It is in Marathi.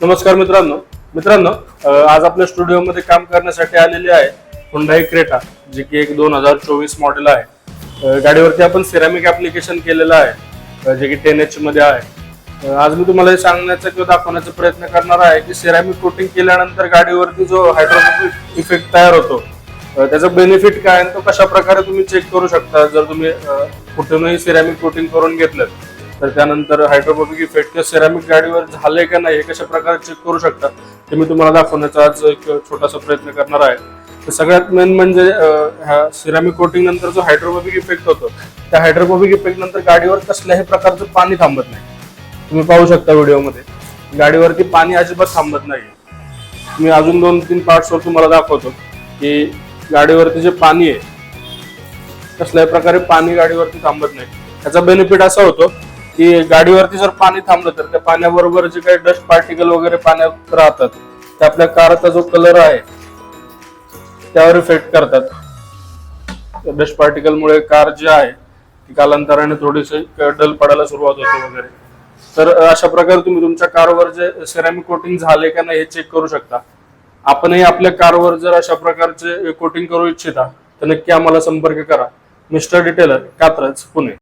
नमस्कार मित्रांनो आज आपल्या स्टुडिओमध्ये काम करण्यासाठी आलेली आहे हुंडाई क्रेटा, जी की एक 2024 मॉडेल आहे। गाडीवरती आपण सिरॅमिक ऍप्लिकेशन केलेलं आहे, जे की 10H मध्ये आहे। आज मी तुम्हाला हे सांगण्याचा किंवा दाखवण्याचा प्रयत्न करणार आहे की सिरॅमिक कोटिंग केल्यानंतर गाडीवरती जो हायड्रोफोबिक इफेक्ट तयार होतो त्याचा बेनिफिट काय आणि तो कशा प्रकारे तुम्ही चेक करू शकता। जर तुम्ही कुठूनही सिरॅमिक कोटिंग करून घेतलं तर त्यानंतर हायड्रोफोबिक इफेक्ट किंवा सिरॅमिक गाडीवर झाले का नाही हे कशा प्रकारे चेक करू शकता ते मी तुम्हाला दाखवण्याचा आज एक छोटासा प्रयत्न करणार आहे। तर सगळ्यात मेन म्हणजे ह्या सिरॅमिक कोटिंग नंतर जो हायड्रोफोबिक इफेक्ट होतो त्या हायड्रोफोबिक इफेक्ट नंतर गाडीवर कसल्याही प्रकारचं पाणी थांबत नाही। तुम्ही पाहू शकता व्हिडिओमध्ये गाडीवरती पाणी अजिबात थांबत नाही। मी अजून 2-3 पार्ट्सवर तुम्हाला दाखवतो की गाडीवरती जे पाणी आहे कसल्याही प्रकारे पाणी गाडीवरती थांबत नाही। त्याचा बेनिफिट असा होतो की गाडीवरती जर पाणी थांबलं तर त्या पाण्याबरोबर जे काही डस्ट पार्टिकल वगैरे पाण्यात राहतात ते आपल्या कारचा जो कलर आहे त्यावर इफेक्ट करतात। डस्ट पार्टिकल मुळे कार जी आहे ती कालांतराने थोडीशी डल पडायला सुरुवात होते वगैरे। तर अशा प्रकारे तुम्ही तुमच्या कारवर जे सिरॅमिक कोटिंग झाले का नाही हे चेक करू शकता। आपणही आपल्या कारवर जर अशा प्रकारचे कोटिंग करू इच्छिता तर नक्की आम्हाला संपर्क करा। Mister detailer, Katraj, Pune.